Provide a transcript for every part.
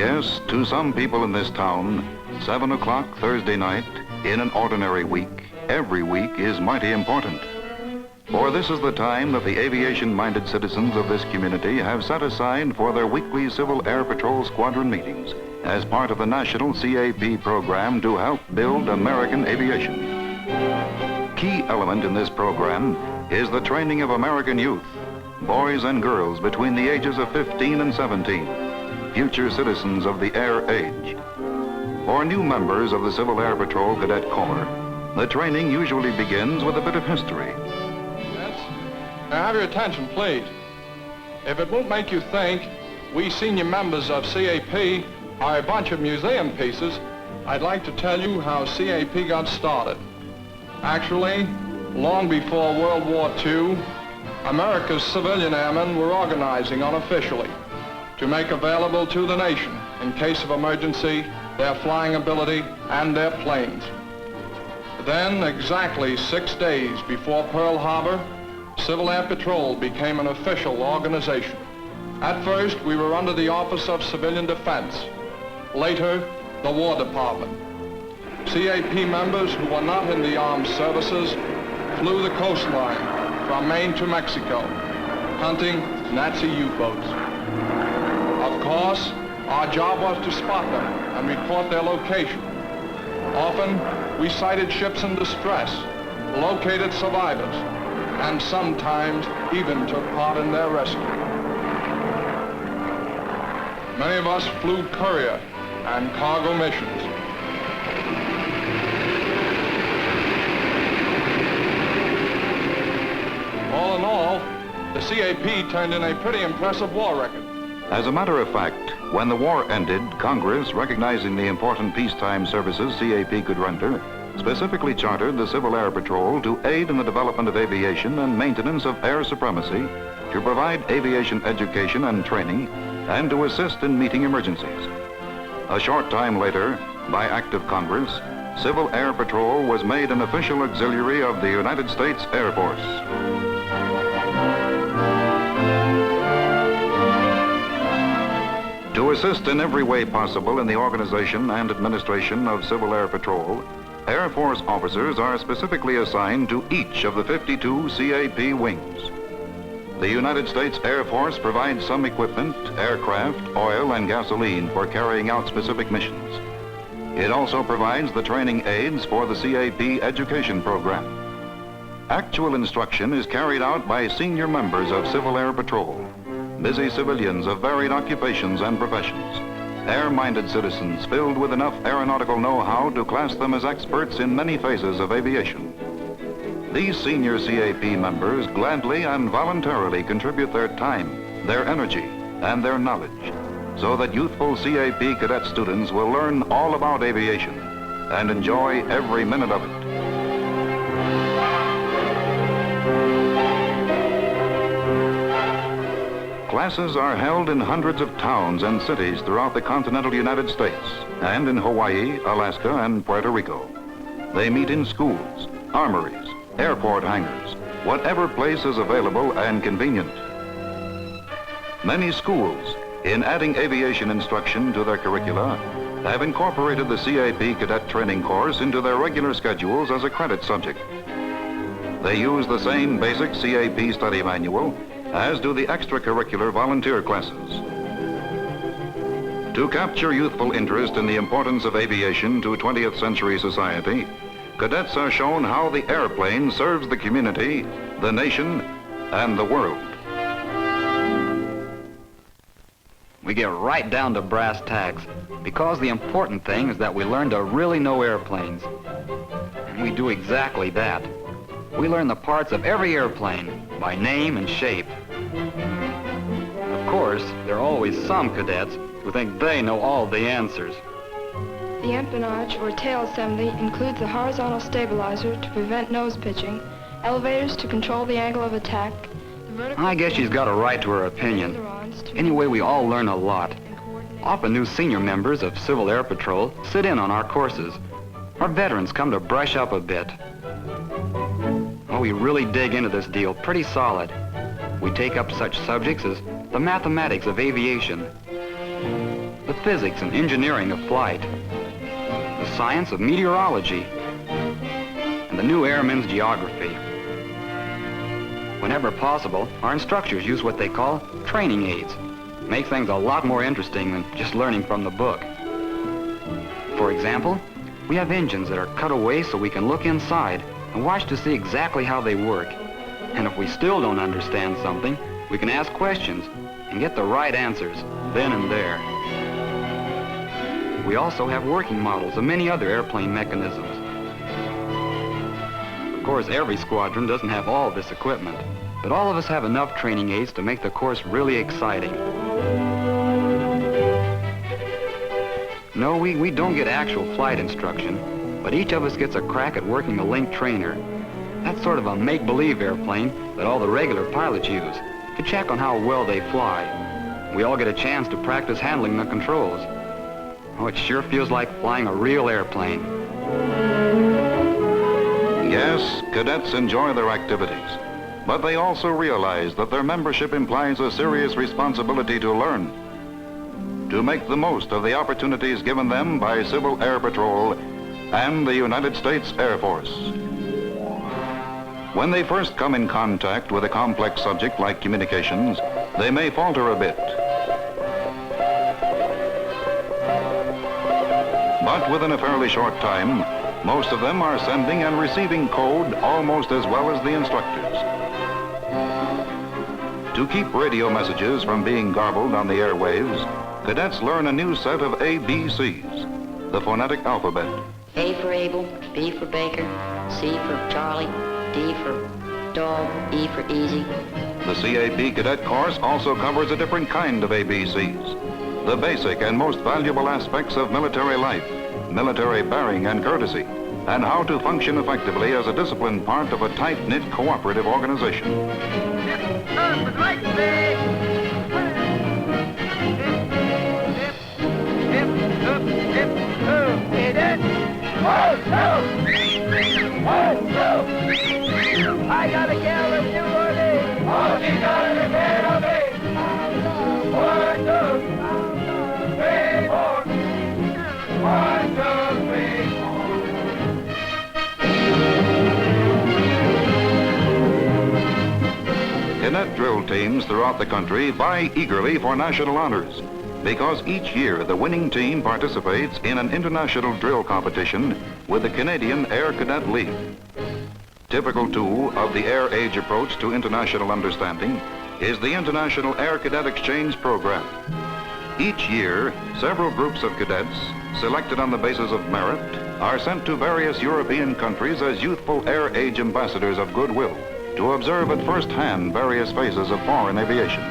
Yes, to some people in this town, 7 o'clock Thursday night in an ordinary week, every week is mighty important. For this is the time that the aviation-minded citizens of this community have set aside for their weekly Civil Air Patrol Squadron meetings as part of the national CAP program to help build American aviation. Key element in this program is the training of American youth, boys and girls between the ages of 15 and 17, future citizens of the air age. For new members of the Civil Air Patrol Cadet Corps, the training usually begins with a bit of history. Now have your attention, please. If it won't make you think we senior members of CAP are a bunch of museum pieces, I'd like to tell you how CAP got started. Actually, long before World War II, America's civilian airmen were organizing unofficially to make available to the nation, in case of emergency, their flying ability and their planes. Then, exactly 6 days before Pearl Harbor, Civil Air Patrol became an official organization. At first, we were under the Office of Civilian Defense. Later, the War Department. CAP members who were not in the armed services flew the coastline from Maine to Mexico, hunting Nazi U-boats. Of course, our job was to spot them and report their location. Often, we sighted ships in distress, located survivors, and sometimes even took part in their rescue. Many of us flew courier and cargo missions. All in all, the CAP turned in a pretty impressive war record. As a matter of fact, when the war ended, Congress, recognizing the important peacetime services CAP could render, specifically chartered the Civil Air Patrol to aid in the development of aviation and maintenance of air supremacy, to provide aviation education and training, and to assist in meeting emergencies. A short time later, by act of Congress, Civil Air Patrol was made an official auxiliary of the United States Air Force. To assist in every way possible in the organization and administration of Civil Air Patrol, Air Force officers are specifically assigned to each of the 52 CAP wings. The United States Air Force provides some equipment, aircraft, oil, and gasoline for carrying out specific missions. It also provides the training aids for the CAP education program. Actual instruction is carried out by senior members of Civil Air Patrol, busy civilians of varied occupations and professions, air-minded citizens filled with enough aeronautical know-how to class them as experts in many phases of aviation. These senior CAP members gladly and voluntarily contribute their time, their energy, and their knowledge, so that youthful CAP cadet students will learn all about aviation and enjoy every minute of it. Classes are held in hundreds of towns and cities throughout the continental United States and in Hawaii, Alaska, and Puerto Rico. They meet in schools, armories, airport hangars, whatever place is available and convenient. Many schools, in adding aviation instruction to their curricula, have incorporated the CAP cadet training course into their regular schedules as a credit subject. They use the same basic CAP study manual as do the extracurricular volunteer classes. To capture youthful interest in the importance of aviation to 20th century society, cadets are shown how the airplane serves the community, the nation, and the world. We get right down to brass tacks, because the important thing is that we learn to really know airplanes. And we do exactly that. We learn the parts of every airplane by name and shape. Of course, there are always some cadets who think they know all the answers. The empennage, or tail assembly, includes a horizontal stabilizer to prevent nose pitching, elevators to control the angle of attack, the vertical... I guess she's got a right to her opinion. Anyway, we all learn a lot. Often new senior members of Civil Air Patrol sit in on our courses. Our veterans come to brush up a bit. Oh, we really dig into this deal pretty solid. We take up such subjects as the mathematics of aviation, the physics and engineering of flight, the science of meteorology, and the new airman's geography. Whenever possible, our instructors use what they call training aids. Make things a lot more interesting than just learning from the book. For example, we have engines that are cut away so we can look inside and watch to see exactly how they work. And if we still don't understand something, we can ask questions and get the right answers then and there. We also have working models of many other airplane mechanisms. Of course, every squadron doesn't have all this equipment, but all of us have enough training aids to make the course really exciting. No, we don't get actual flight instruction, but each of us gets a crack at working a link trainer. That's sort of a make-believe airplane that all the regular pilots use to check on how well they fly. We all get a chance to practice handling the controls. Oh, it sure feels like flying a real airplane. Yes, cadets enjoy their activities, but they also realize that their membership implies a serious responsibility to learn, to make the most of the opportunities given them by Civil Air Patrol and the United States Air Force. When they first come in contact with a complex subject like communications, they may falter a bit. But within a fairly short time, most of them are sending and receiving code almost as well as the instructors. To keep radio messages from being garbled on the airwaves, cadets learn a new set of ABCs, the phonetic alphabet. A for Abel, B for Baker, C for Charlie, D for dog, E for easy. The CAP cadet course also covers a different kind of ABCs, the basic and most valuable aspects of military life, military bearing and courtesy, and how to function effectively as a disciplined part of a tight-knit cooperative organization. I gotta get a New Orleans. Oh, she gotta get a big. 1, 2, 3, 4. 1, 2, 3, 4. Cadet drill teams throughout the country vie eagerly for national honors, because each year the winning team participates in an international drill competition with the Canadian Air Cadet League. Typical tool of the air age approach to international understanding is the International Air Cadet Exchange Program. Each year, several groups of cadets, selected on the basis of merit, are sent to various European countries as youthful air age ambassadors of goodwill to observe at first hand various phases of foreign aviation.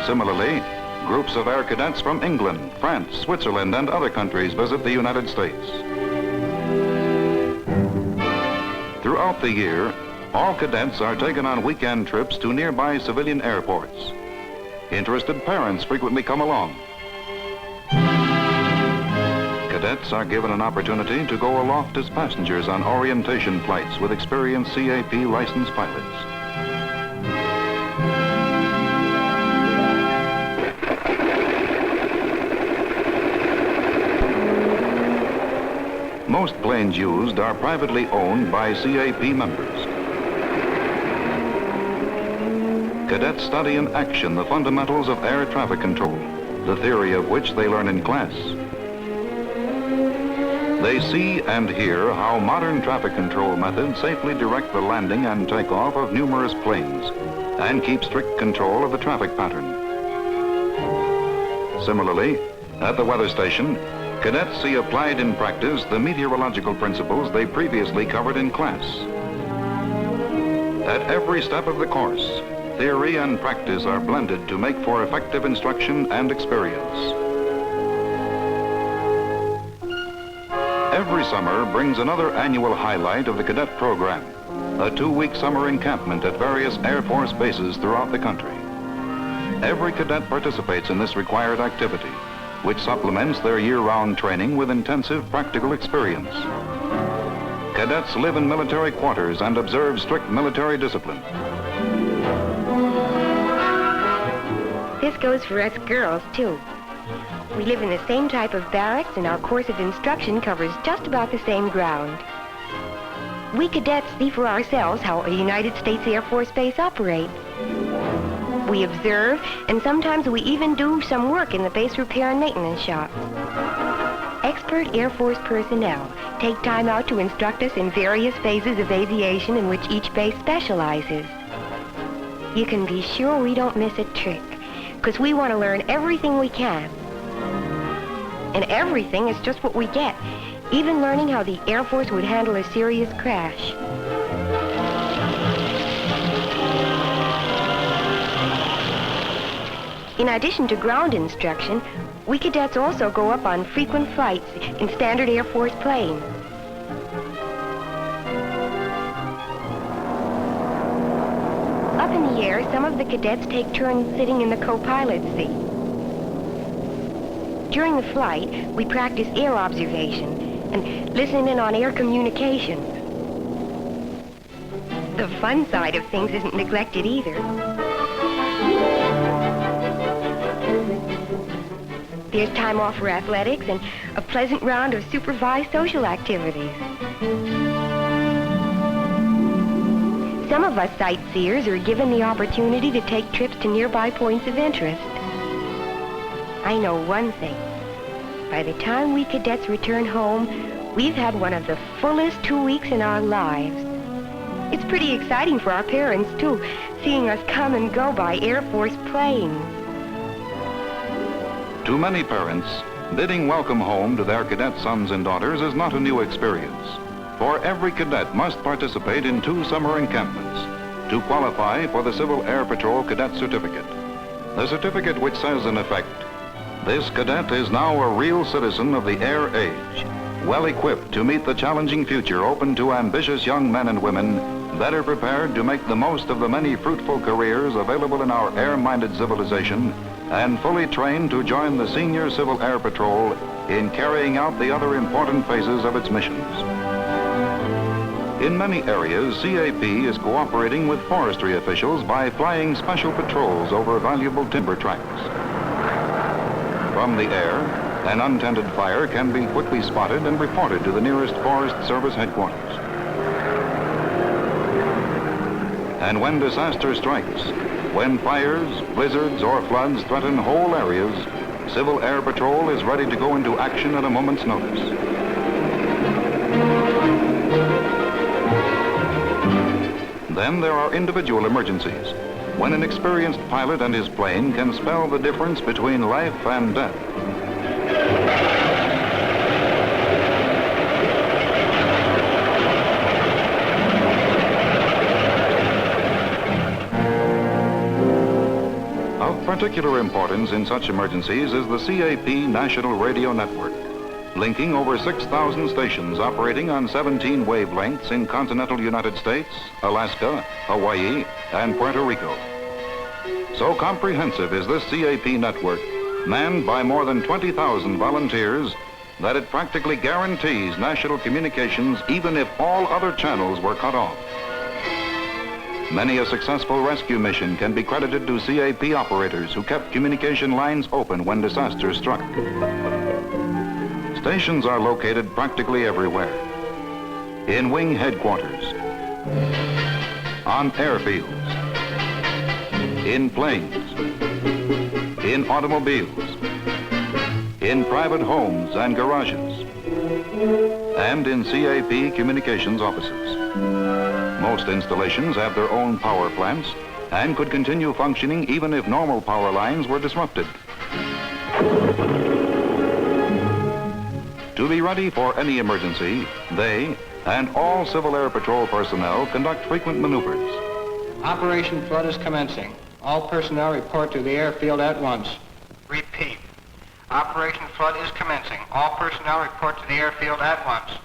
Similarly, groups of air cadets from England, France, Switzerland, and other countries visit the United States. Throughout the year, all cadets are taken on weekend trips to nearby civilian airports. Interested parents frequently come along. Cadets are given an opportunity to go aloft as passengers on orientation flights with experienced CAP licensed pilots. Most planes used are privately owned by CAP members. Cadets study in action the fundamentals of air traffic control, the theory of which they learn in class. They see and hear how modern traffic control methods safely direct the landing and takeoff of numerous planes and keep strict control of the traffic pattern. Similarly, at the weather station, cadets see applied in practice the meteorological principles they previously covered in class. At every step of the course, theory and practice are blended to make for effective instruction and experience. Every summer brings another annual highlight of the cadet program, a 2-week summer encampment at various Air Force bases throughout the country. Every cadet participates in this required activity, which supplements their year-round training with intensive practical experience. Cadets live in military quarters and observe strict military discipline. This goes for us girls, too. We live in the same type of barracks, and our course of instruction covers just about the same ground. We cadets see for ourselves how a United States Air Force base operates. We observe, and sometimes we even do some work in the base repair and maintenance shop. Expert Air Force personnel take time out to instruct us in various phases of aviation in which each base specializes. You can be sure we don't miss a trick, because we want to learn everything we can. And everything is just what we get, even learning how the Air Force would handle a serious crash. In addition to ground instruction, we cadets also go up on frequent flights in standard Air Force planes. Up in the air, some of the cadets take turns sitting in the co-pilot's seat. During the flight, we practice air observation and listen in on air communications. The fun side of things isn't neglected either. There's time off for athletics and a pleasant round of supervised social activities. Some of us sightseers are given the opportunity to take trips to nearby points of interest. I know one thing. By the time we cadets return home, we've had one of the fullest 2 weeks in our lives. It's pretty exciting for our parents, too, seeing us come and go by Air Force planes. To many parents, bidding welcome home to their cadet sons and daughters is not a new experience. For every cadet must participate in 2 summer encampments to qualify for the Civil Air Patrol Cadet Certificate. The certificate which says in effect, this cadet is now a real citizen of the air age, well equipped to meet the challenging future open to ambitious young men and women, better prepared to make the most of the many fruitful careers available in our air-minded civilization, and fully trained to join the Senior Civil Air Patrol in carrying out the other important phases of its missions. In many areas, CAP is cooperating with forestry officials by flying special patrols over valuable timber tracts. From the air, an untended fire can be quickly spotted and reported to the nearest Forest Service headquarters. And when disaster strikes, when fires, blizzards, or floods threaten whole areas, Civil Air Patrol is ready to go into action at a moment's notice. Then there are individual emergencies, when an experienced pilot and his plane can spell the difference between life and death. Of particular importance in such emergencies is the CAP National Radio Network, linking over 6,000 stations operating on 17 wavelengths in continental United States, Alaska, Hawaii, and Puerto Rico. So comprehensive is this CAP network, manned by more than 20,000 volunteers, that it practically guarantees national communications even if all other channels were cut off. Many a successful rescue mission can be credited to CAP operators who kept communication lines open when disaster struck. Stations are located practically everywhere. In wing headquarters, on airfields, in planes, in automobiles, in private homes and garages, and in CAP communications offices. Most installations have their own power plants and could continue functioning even if normal power lines were disrupted. To be ready for any emergency, they and all Civil Air Patrol personnel conduct frequent maneuvers. Operation Flood is commencing. All personnel report to the airfield at once. Repeat. Operation Flood is commencing. All personnel report to the airfield at once.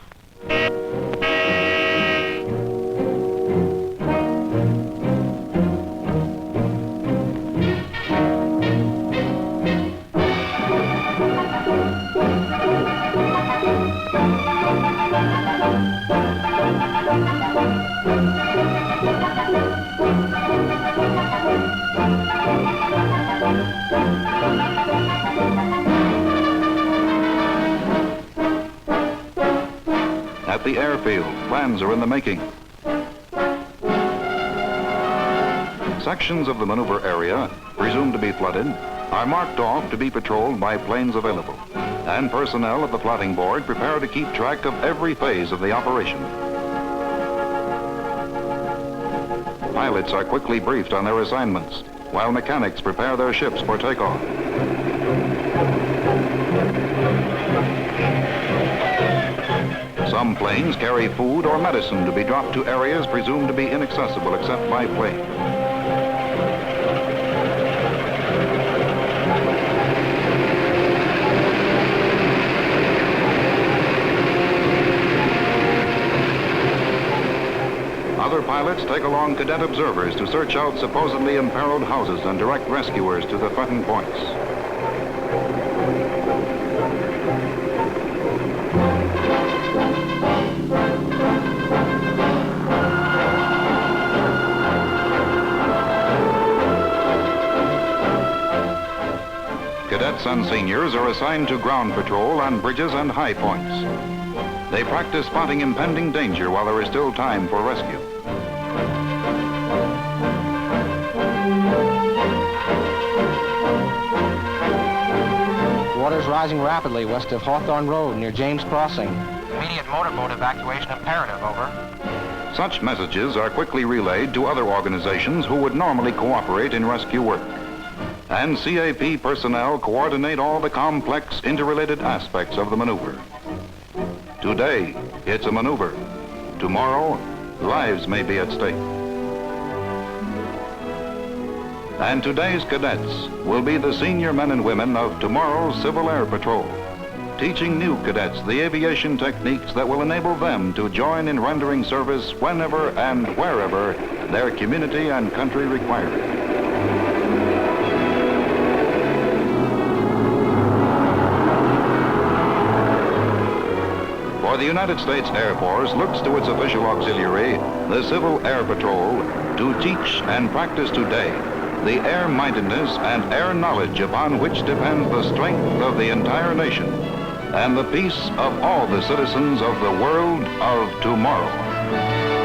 the airfield, plans are in the making. Sections of the maneuver area, presumed to be flooded, are marked off to be patrolled by planes available, and personnel at the plotting board prepare to keep track of every phase of the operation. Pilots are quickly briefed on their assignments, while mechanics prepare their ships for takeoff. Some planes carry food or medicine to be dropped to areas presumed to be inaccessible except by plane. Other pilots take along cadet observers to search out supposedly imperiled houses and direct rescuers to the threatened points. Cadets and seniors are assigned to ground patrol on bridges and high points. They practice spotting impending danger while there is still time for rescue. Water's rising rapidly west of Hawthorne Road near James Crossing. Immediate motorboat evacuation imperative, over. Such messages are quickly relayed to other organizations who would normally cooperate in rescue work. And CAP personnel coordinate all the complex, interrelated aspects of the maneuver. Today, it's a maneuver. Tomorrow, lives may be at stake. And today's cadets will be the senior men and women of tomorrow's Civil Air Patrol, teaching new cadets the aviation techniques that will enable them to join in rendering service whenever and wherever their community and country require it. The United States Air Force looks to its official auxiliary, the Civil Air Patrol, to teach and practice today the air-mindedness and air knowledge upon which depends the strength of the entire nation and the peace of all the citizens of the world of tomorrow.